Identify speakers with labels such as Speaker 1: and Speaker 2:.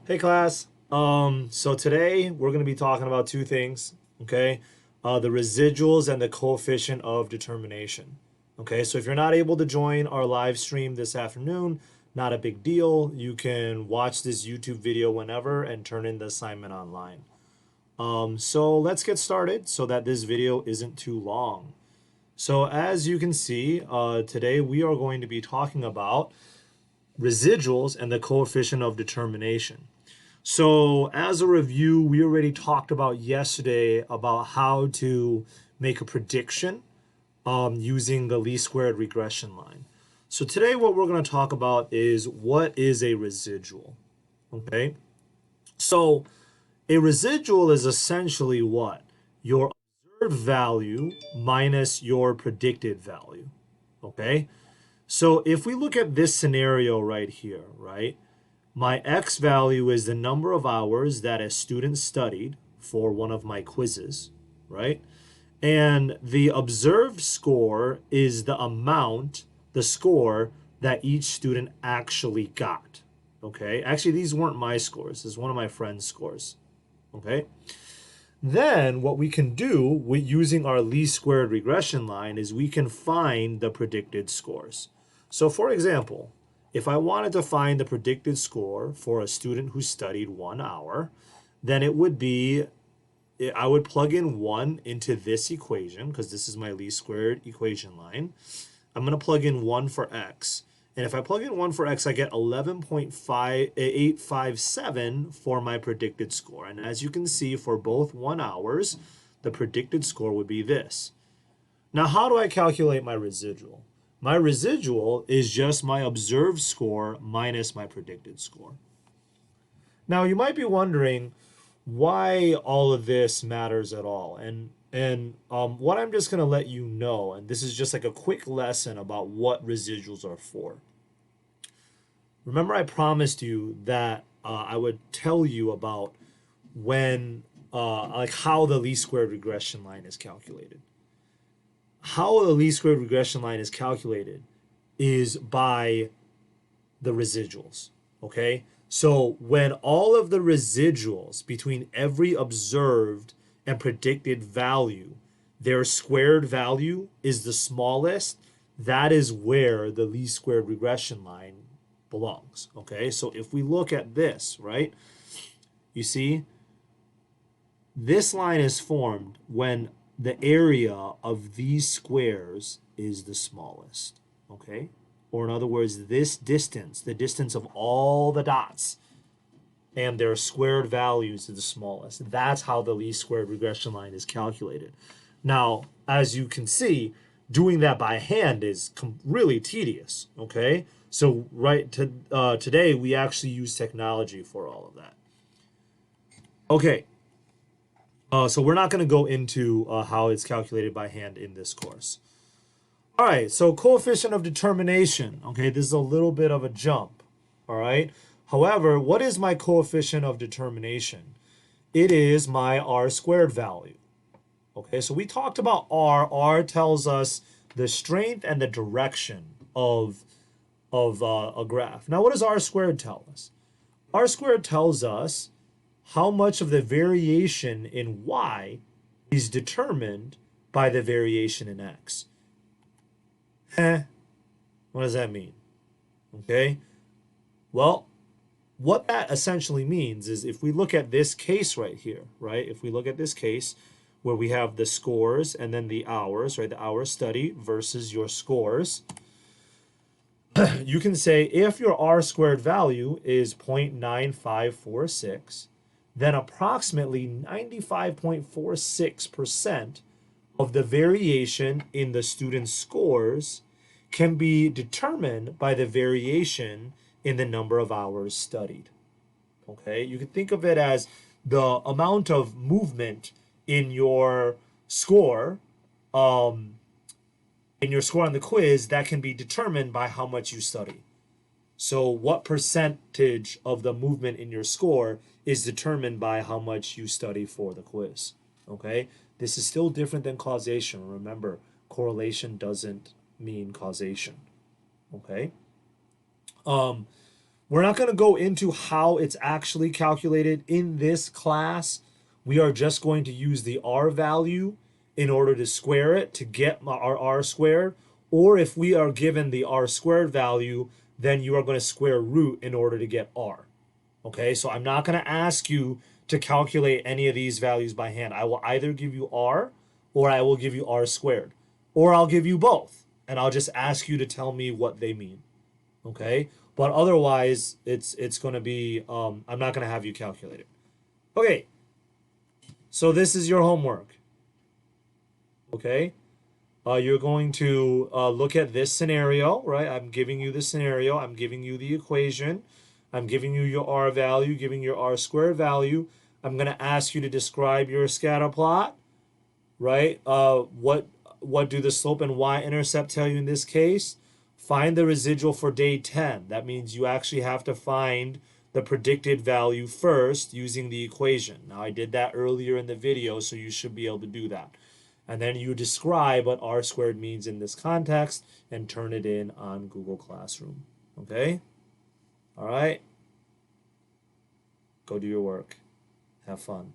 Speaker 1: Hey class. So today we're going to be talking about two things, okay? The residuals and the coefficient of determination. Okay, so if you're not able to join our live stream this afternoon, not a big deal. You can watch this YouTube video whenever and turn in the assignment online. So let's get started so that this video isn't too long. So as you can see, today we are going to be talking about residuals and the coefficient of determination. So as a review, we already talked about yesterday about how to make a prediction using the least squared regression line. So today what we're going to talk about is what is a residual, okay? So a residual is essentially what? Your observed value minus your predicted value, okay? So if we look at this scenario right here, right? My X value is the number of hours that a student studied for one of my quizzes, right? And the observed score is the amount, the score that each student actually got, okay? Actually, these weren't my scores. This is one of my friend's scores, okay? Then what we can do with using our least squared regression line is we can find the predicted scores. So for example, if I wanted to find the predicted score for a student who studied 1 hour, then it would be, I would plug in 1 into this equation, because this is my least squared equation line. I'm going to plug in 1 for x. And if I plug in 1 for x, I get 11.857 for my predicted score. And as you can see, for both 1 hours, the predicted score would be this. Now, how do I calculate my residual? My residual is just my observed score minus my predicted score. Now, you might be wondering why all of this matters at all. And what I'm just going to let you know, and this is just like a quick lesson about what residuals are for. Remember, I promised you that I would tell you about when, like how the least squared regression line is calculated. How the least squared regression line is calculated is by the residuals, okay? So when all of the residuals between every observed and predicted value, their squared value is the smallest, that is where the least squared regression line belongs, okay? So if we look at this, right, you see, this line is formed when the area of these squares is the smallest, okay? Or in other words, this distance, the distance of all the dots and their squared values is the smallest. That's how the least squared regression line is calculated. Now, as you can see, doing that by hand is really tedious, okay? So today, we actually use technology for all of that. Okay, so we're not going to go into how it's calculated by hand in this course. All right, so coefficient of determination. Okay, this is a little bit of a jump. All right. However, what is my coefficient of determination? It is my r squared value. Okay, so we talked about r. R tells us the strength and the direction of a graph. Now, what does r squared tell us? R squared tells us how much of the variation in y is determined by the variation in x. What does that mean? Okay, well, what that essentially means is if we look at this case right here, right? If we look at this case where we have the scores and then the hours, right? The hours studied versus your scores, you can say if your r squared value is 0.9546, then approximately 95.46% of the variation in the student's scores can be determined by the variation in the number of hours studied. Okay, you can think of it as the amount of movement in your score, on the quiz that can be determined by how much you study. So what percentage of the movement in your score is determined by how much you study for the quiz. Okay, this is still different than causation. Remember, correlation doesn't mean causation. Okay. We're not going to go into how it's actually calculated in this class. We are just going to use the r value in order to square it to get our r squared. Or if we are given the r squared value, then you are going to square root in order to get r. Okay, so I'm not going to ask you to calculate any of these values by hand. I will either give you r or I will give you r squared. Or I'll give you both, and I'll just ask you to tell me what they mean. Okay, but otherwise it's going to be I'm not going to have you calculate it. Okay, so this is your homework. Okay, you're going to look at this scenario, right? I'm giving you the scenario, I'm giving you the equation, I'm giving you your r value, giving your r squared value. I'm going to ask you to describe your scatter plot, right? What do the slope and y-intercept tell you in this case? Find the residual for day 10. That means you actually have to find the predicted value first using the equation. Now, I did that earlier in the video, so you should be able to do that. And then you describe what r squared means in this context and turn it in on Google Classroom. Okay? All right? Go do your work. Have fun.